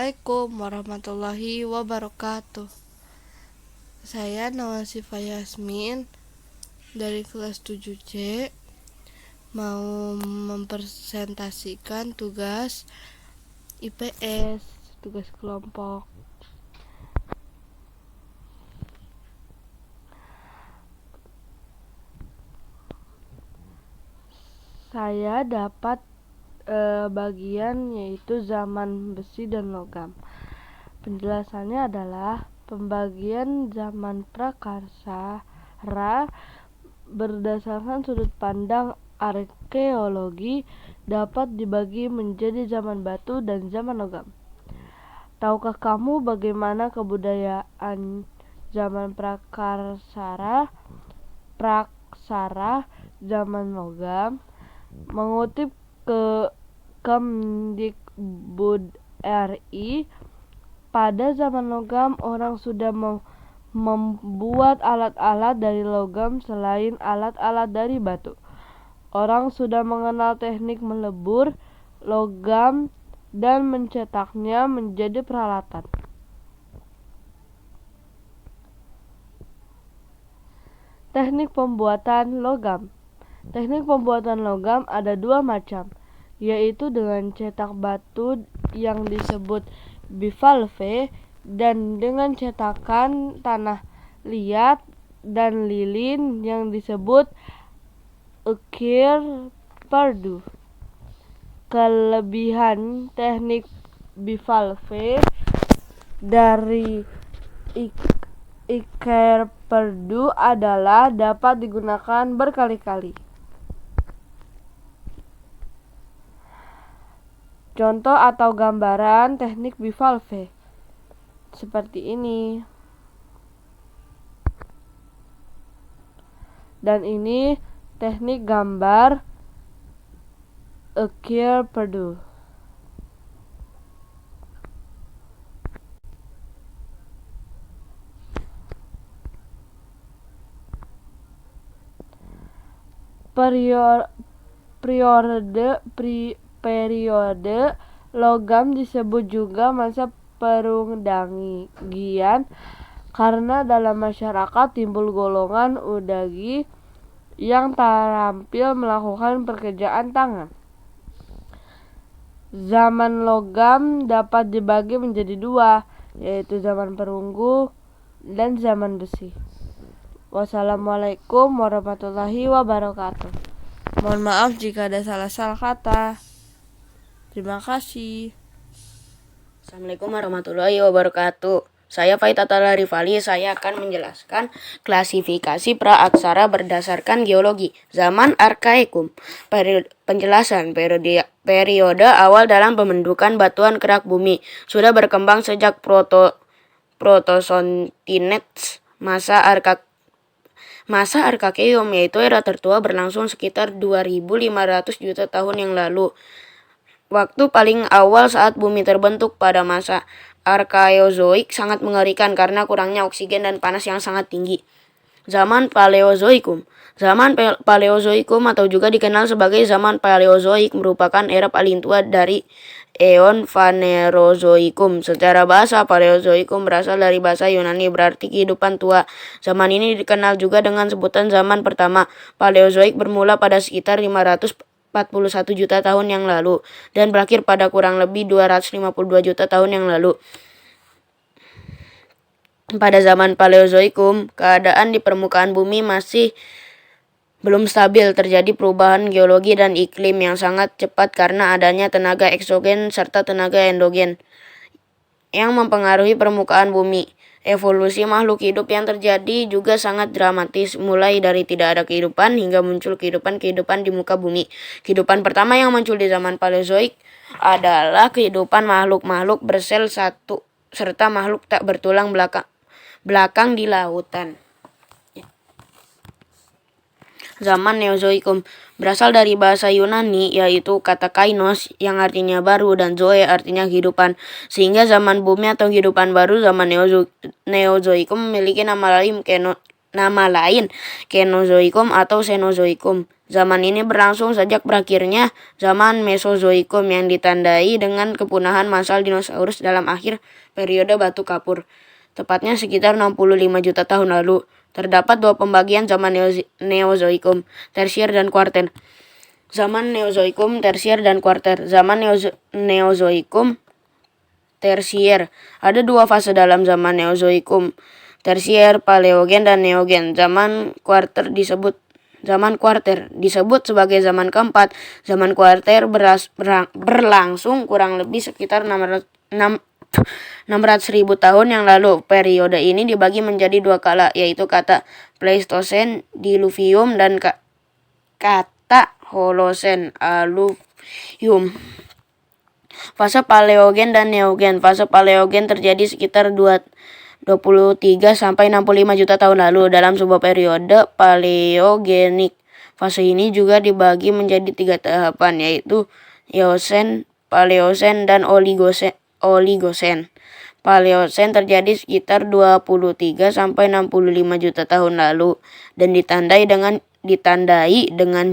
Assalamualaikum warahmatullahi wabarakatuh. Saya Nawasifah Yasmin dari kelas 7C mau mempresentasikan tugas IPS, tugas kelompok. Saya dapat bagian yaitu zaman besi dan logam. Penjelasannya adalah pembagian zaman prakarsa berdasarkan sudut pandang arkeologi dapat dibagi menjadi zaman batu dan zaman logam. Tahukah kamu bagaimana kebudayaan zaman praksara zaman logam? Mengutip ke Kemdikbud RI, pada zaman logam orang sudah membuat alat-alat dari logam selain alat-alat dari batu. Orang sudah mengenal teknik melebur logam dan mencetaknya menjadi peralatan. Teknik pembuatan logam. Teknik pembuatan logam ada dua macam, yaitu dengan cetak batu yang disebut bivalve dan dengan cetakan tanah liat dan lilin yang disebut ukir perdu. Kelebihan teknik bivalve dari ukir perdu adalah dapat digunakan berkali-kali. Contoh atau gambaran teknik bivalve seperti ini. Dan ini teknik gambar ukir perdu. Periode logam disebut juga masa perungdangian karena dalam masyarakat timbul golongan udagi yang terampil melakukan pekerjaan tangan. Zaman logam dapat dibagi menjadi dua, yaitu zaman perunggu dan zaman besi. Wassalamualaikum warahmatullahi wabarakatuh. Mohon maaf jika ada salah-salah kata. Terima kasih. Assalamualaikum warahmatullahi wabarakatuh. Saya Faitata Rifali. Saya akan menjelaskan klasifikasi praaksara berdasarkan geologi. Zaman Arkaekum. Penjelasan periode awal dalam pembentukan batuan kerak bumi sudah berkembang sejak Protozoites. Masa Arkakeum, yaitu era tertua, berlangsung sekitar 2.500 juta tahun yang lalu. Waktu paling awal saat bumi terbentuk pada masa Arkaeozoik sangat mengerikan karena kurangnya oksigen dan panas yang sangat tinggi. Zaman Paleozoikum. Zaman Paleozoikum atau juga dikenal sebagai zaman Paleozoik merupakan era paling tua dari Eon Phanerozoikum. Secara bahasa, Paleozoikum berasal dari bahasa Yunani berarti kehidupan tua. Zaman ini dikenal juga dengan sebutan zaman pertama. Paleozoik bermula pada sekitar 541 juta tahun yang lalu dan berakhir pada kurang lebih 252 juta tahun yang lalu. Pada zaman Paleozoikum, keadaan di permukaan bumi masih belum stabil, terjadi perubahan geologi dan iklim yang sangat cepat karena adanya tenaga eksogen serta tenaga endogen yang mempengaruhi permukaan bumi. Evolusi makhluk hidup yang terjadi juga sangat dramatis, mulai dari tidak ada kehidupan hingga muncul kehidupan di muka bumi. Kehidupan pertama yang muncul di zaman Paleozoik adalah kehidupan makhluk-makhluk bersel satu serta makhluk tak bertulang belakang di lautan. Zaman Neozoikum berasal dari bahasa Yunani, yaitu kata kainos yang artinya baru dan zoe artinya kehidupan, sehingga zaman bumi atau kehidupan baru zaman Neozoikum memiliki nama lain nama lain Kenozoikum atau Cenozoikum. Zaman ini berlangsung sejak berakhirnya zaman Mesozoikum yang ditandai dengan kepunahan massal dinosaurus dalam akhir periode batu kapur, tepatnya sekitar 65 juta tahun lalu. Terdapat dua pembagian zaman Neozoikum, Tersier dan Kuarter. Zaman Neozoikum, Tersier dan Kuarter. Zaman Neozoikum Tersier. Ada dua fase dalam zaman Neozoikum, Tersier, Paleogen, dan Neogen. Zaman Kuarter disebut sebagai zaman keempat. Zaman Kuarter berlangsung kurang lebih sekitar 600.000 tahun yang lalu. Periode ini dibagi menjadi dua kala, yaitu kata Pleistosen, Diluvium, dan kata Holosen, Alluvium. Fase Paleogen dan Neogen. Fase Paleogen terjadi sekitar 23 sampai 65 juta tahun lalu dalam sebuah periode paleogenik. Fase ini juga dibagi menjadi 3 tahapan, yaitu Eosen, Paleosen, dan Oligosen. Paleosen terjadi sekitar 23 sampai 65 juta tahun lalu dan ditandai dengan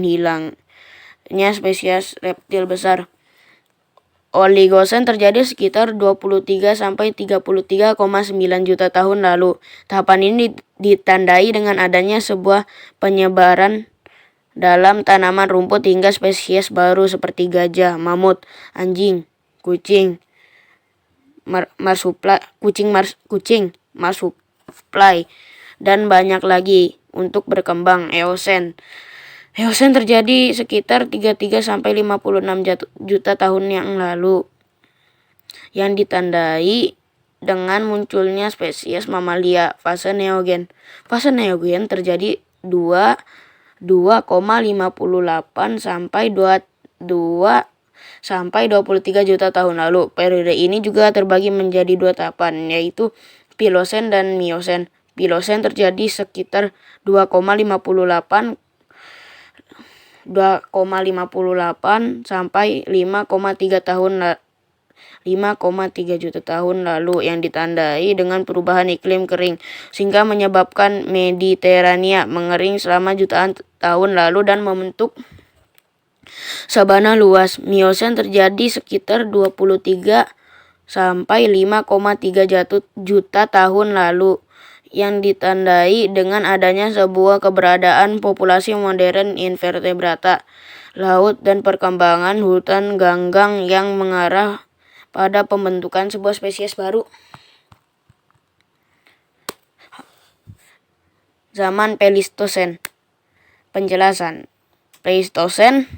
hilangnya spesies reptil besar. Oligosen terjadi sekitar 23 sampai 33,9 juta tahun lalu. Tahapan ini ditandai dengan adanya sebuah penyebaran dalam tanaman rumput hingga spesies baru seperti gajah, mamut, anjing, kucing, marsupial, dan banyak lagi untuk berkembang. Eosen terjadi sekitar 33 sampai 56 juta tahun yang lalu, yang ditandai dengan munculnya spesies mamalia. Fase Neogen. Fase Neogen terjadi 2,58 sampai 23 juta tahun lalu. Periode ini juga terbagi menjadi dua tahapan, yaitu Pilosen dan Miosen. Pilosen terjadi sekitar 2,58 sampai 5,3 juta tahun lalu, yang ditandai dengan perubahan iklim kering sehingga menyebabkan Mediterania mengering selama jutaan tahun lalu dan membentuk sabana luas. Miosen terjadi sekitar 23 sampai 5,3 juta tahun lalu, yang ditandai dengan adanya sebuah keberadaan populasi modern invertebrata laut dan perkembangan hutan ganggang yang mengarah pada pembentukan sebuah spesies baru. Zaman Pleistosen. Penjelasan. Pleistosen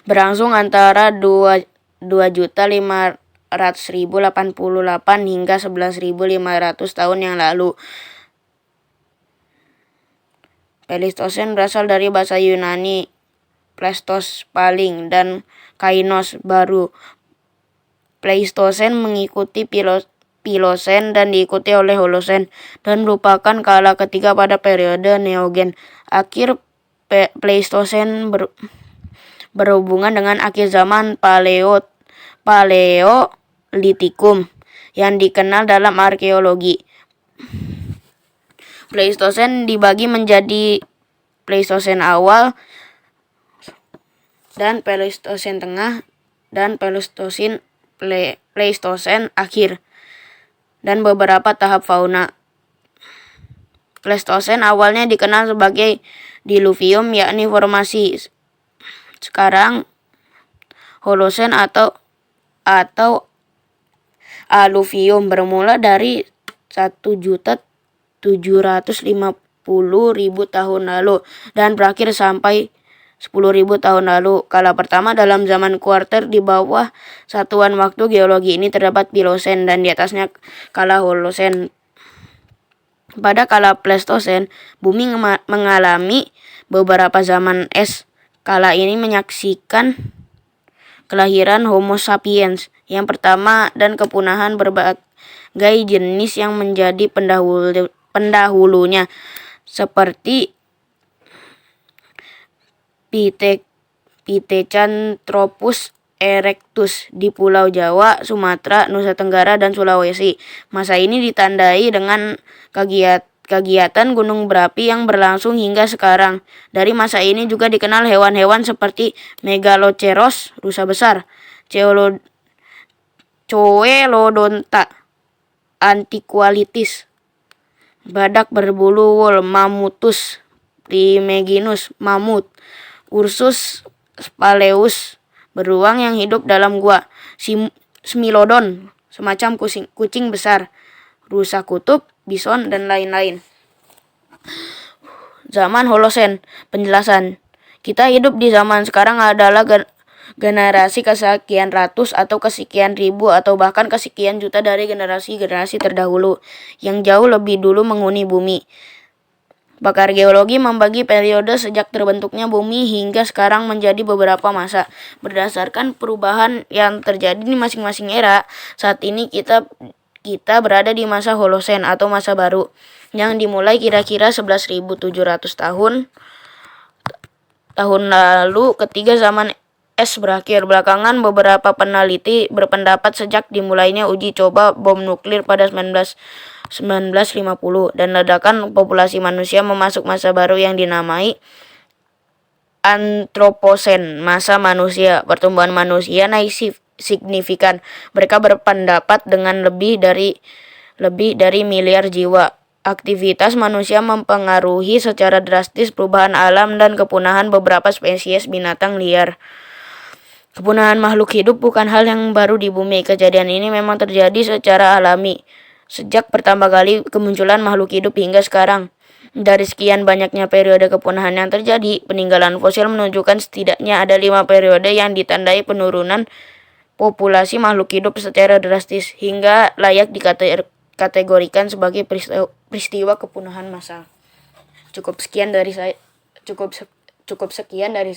berlangsung antara 2.500.088 hingga 11.500 tahun yang lalu. Pleistosen berasal dari bahasa Yunani Pleistos paling dan Kainos baru. Pleistosen mengikuti Pilosen dan diikuti oleh Holosen dan merupakan kala ketiga pada periode Neogen. Akhir Pleistosen berhubungan dengan akhir zaman Paleolitikum yang dikenal dalam arkeologi. Pleistosen dibagi menjadi Pleistosen awal dan Pleistosen tengah dan Pleistosen akhir, dan beberapa tahap fauna. Pleistosen awalnya dikenal sebagai Diluvium, yakni formasi sekarang Holosen atau Alluvium, bermula dari 1.750.000 tahun lalu dan berakhir sampai 10.000 tahun lalu. Kala pertama dalam zaman Kuarter, di bawah satuan waktu geologi ini terdapat Pilosen dan di atasnya kala Holosen. Pada kala Pleistosen, bumi mengalami beberapa zaman es. Kala ini menyaksikan kelahiran Homo sapiens yang pertama dan kepunahan berbagai jenis yang menjadi pendahulunya, seperti Pithecanthropus erectus di Pulau Jawa, Sumatera, Nusa Tenggara, dan Sulawesi. Masa ini ditandai dengan kegiatan gunung berapi yang berlangsung hingga sekarang. Dari masa ini juga dikenal hewan-hewan seperti Megaloceros, rusa besar, Coelodonta, Antiqualitis, badak berbulu wol, Mammuthus primeginus, mamut, Ursus spaleus, beruang yang hidup dalam gua, Smilodon, semacam kucing besar, rusa kutub, bison, dan lain-lain. Zaman Holosen. Penjelasan. Kita hidup di zaman sekarang adalah generasi kesekian ratus atau kesekian ribu atau bahkan kesekian juta dari generasi-generasi terdahulu yang jauh lebih dulu menghuni bumi. Pakar geologi membagi periode sejak terbentuknya bumi hingga sekarang menjadi beberapa masa. Berdasarkan perubahan yang terjadi di masing-masing era, saat ini kita berada di masa Holosen atau masa baru yang dimulai kira-kira 11.700 tahun lalu ketika zaman es berakhir. Belakangan beberapa peneliti berpendapat sejak dimulainya uji coba bom nuklir pada 1950 dan ledakan populasi manusia memasuk masa baru yang dinamai Antroposen, masa manusia. Pertumbuhan manusia naik signifikan. Mereka berpendapat dengan lebih dari miliar jiwa. Aktivitas manusia mempengaruhi secara drastis perubahan alam dan kepunahan beberapa spesies binatang liar. Kepunahan makhluk hidup bukan hal yang baru di bumi. Kejadian ini memang terjadi secara alami sejak pertama kali kemunculan makhluk hidup hingga sekarang. Dari sekian banyaknya periode kepunahan yang terjadi, peninggalan fosil menunjukkan setidaknya ada 5 periode yang ditandai penurunan populasi makhluk hidup secara drastis hingga layak dikategorikan sebagai peristiwa kepunahan massal. Cukup sekian dari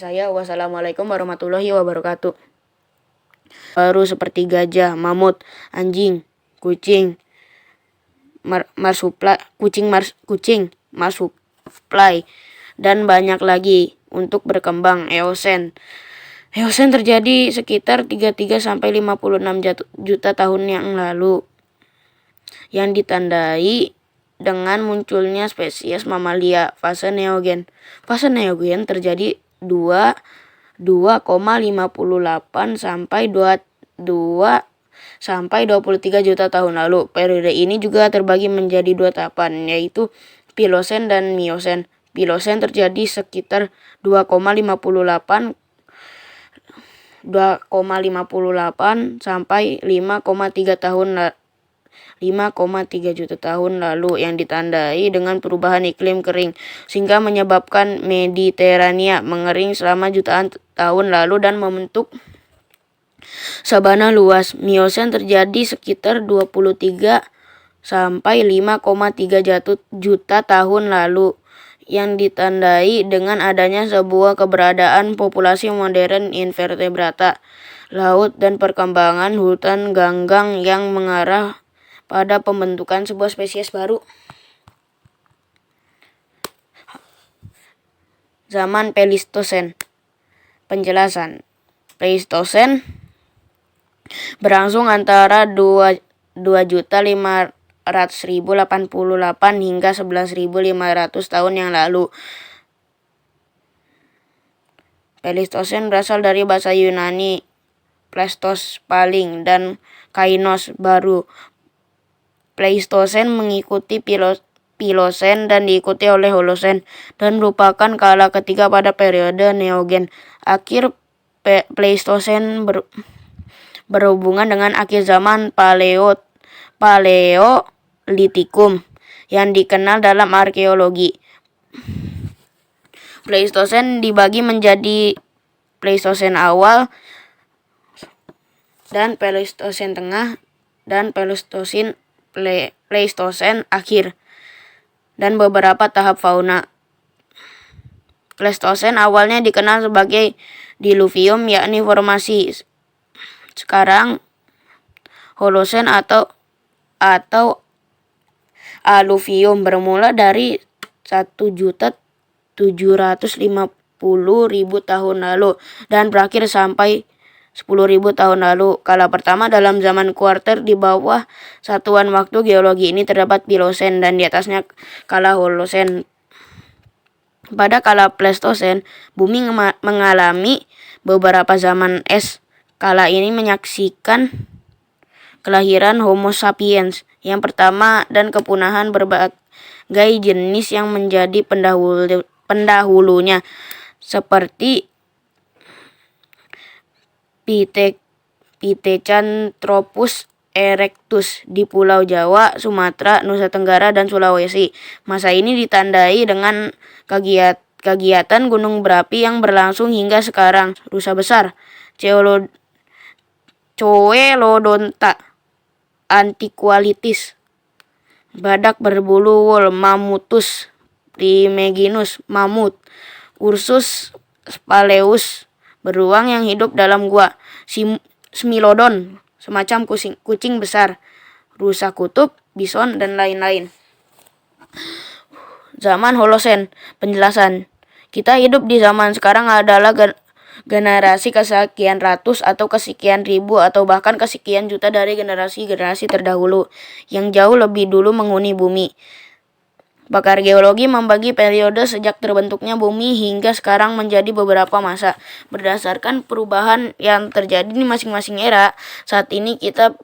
saya. Wassalamualaikum warahmatullahi wabarakatuh. Baru seperti gajah, mamut, anjing, kucing, marsupial, dan banyak lagi untuk berkembang. Eosen terjadi sekitar 33 sampai 56 juta tahun yang lalu, yang ditandai dengan munculnya spesies mamalia. Fase Neogen terjadi 2,58 sampai 23 juta tahun lalu. Periode ini juga terbagi menjadi 2 tahapan, yaitu Pilosen dan Miosen. Pilosen terjadi sekitar 2,58 sampai 5,3 juta tahun lalu, yang ditandai dengan perubahan iklim kering sehingga menyebabkan Mediterania mengering selama jutaan tahun lalu dan membentuk sabana luas. Miosen terjadi sekitar 23 sampai 5,3 juta tahun lalu, yang ditandai dengan adanya sebuah keberadaan populasi modern invertebrata laut dan perkembangan hutan ganggang yang mengarah pada pembentukan sebuah spesies baru. Zaman Pleistosen. Penjelasan. Pleistosen berlangsung antara 2.500.088 hingga 11.500 tahun yang lalu. Pleistosen berasal dari bahasa Yunani Pleistos paling dan Kainos baru. Pleistosen mengikuti Pilosen dan diikuti oleh Holosen dan merupakan kala ketiga pada periode Neogen. Akhir Pleistosen berhubungan dengan akhir zaman Paleolitikum yang dikenal dalam arkeologi. Pleistosen dibagi menjadi Pleistosen awal dan Pleistosen tengah dan Pleistosen akhir, dan beberapa tahap fauna. Pleistosen awalnya dikenal sebagai diluvium, yakni formasi sekarang Holosen atau aluvium, bermula dari 1.750.000 tahun lalu dan berakhir sampai 10.000 tahun lalu. Kala pertama dalam zaman kuarter di bawah satuan waktu geologi ini terdapat Pilosen dan di atasnya kala Holosen. Pada kala Pleistosen, bumi mengalami beberapa zaman es. Kala ini menyaksikan kelahiran Homo sapiens yang pertama dan kepunahan berbagai jenis yang menjadi pendahulunya seperti Pithecanthropus erectus di Pulau Jawa, Sumatera, Nusa Tenggara, dan Sulawesi. Masa ini ditandai dengan kegiatan gunung berapi yang berlangsung hingga sekarang. Rusa besar, Coelodonta antiqualitis, badak berbulu wol, Mammuthus primeginus, mamut, Ursus spaleus, beruang yang hidup dalam gua, Smilodon, semacam kucing besar, rusa kutub, bison, dan lain-lain. Zaman Holosen, penjelasan. Kita hidup di zaman sekarang adalah generasi kesekian ratus atau kesekian ribu atau bahkan kesekian juta dari generasi-generasi terdahulu yang jauh lebih dulu menghuni bumi. Pakar geologi membagi periode sejak terbentuknya bumi hingga sekarang menjadi beberapa masa. Berdasarkan perubahan yang terjadi di masing-masing era, saat ini kita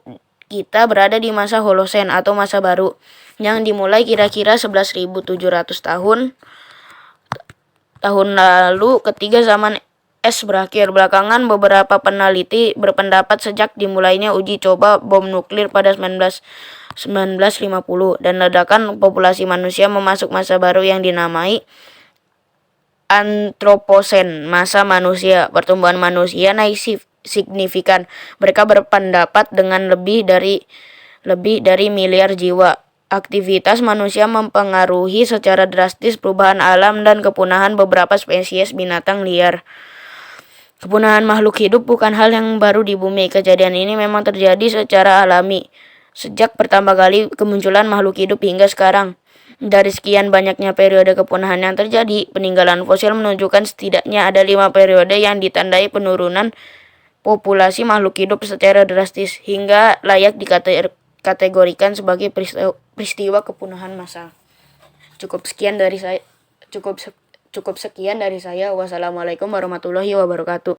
berada di masa Holosen atau masa baru yang dimulai kira-kira 11.700 tahun lalu ketika zaman es berakhir. Belakangan beberapa peneliti berpendapat sejak dimulainya uji coba bom nuklir pada 1950 dan ledakan populasi manusia memasuk masa baru yang dinamai Anthropocene, masa manusia. Pertumbuhan manusia naik signifikan. Mereka berpendapat dengan lebih dari miliar jiwa. Aktivitas manusia mempengaruhi secara drastis perubahan alam dan kepunahan beberapa spesies binatang liar. Kepunahan makhluk hidup bukan hal yang baru di bumi. Kejadian ini memang terjadi secara alami sejak pertama kali kemunculan makhluk hidup hingga sekarang. Dari sekian banyaknya periode kepunahan yang terjadi, peninggalan fosil menunjukkan setidaknya ada 5 periode yang ditandai penurunan populasi makhluk hidup secara drastis hingga layak dikategorikan sebagai peristiwa kepunahan massal. Cukup sekian dari saya. Wassalamualaikum warahmatullahi wabarakatuh.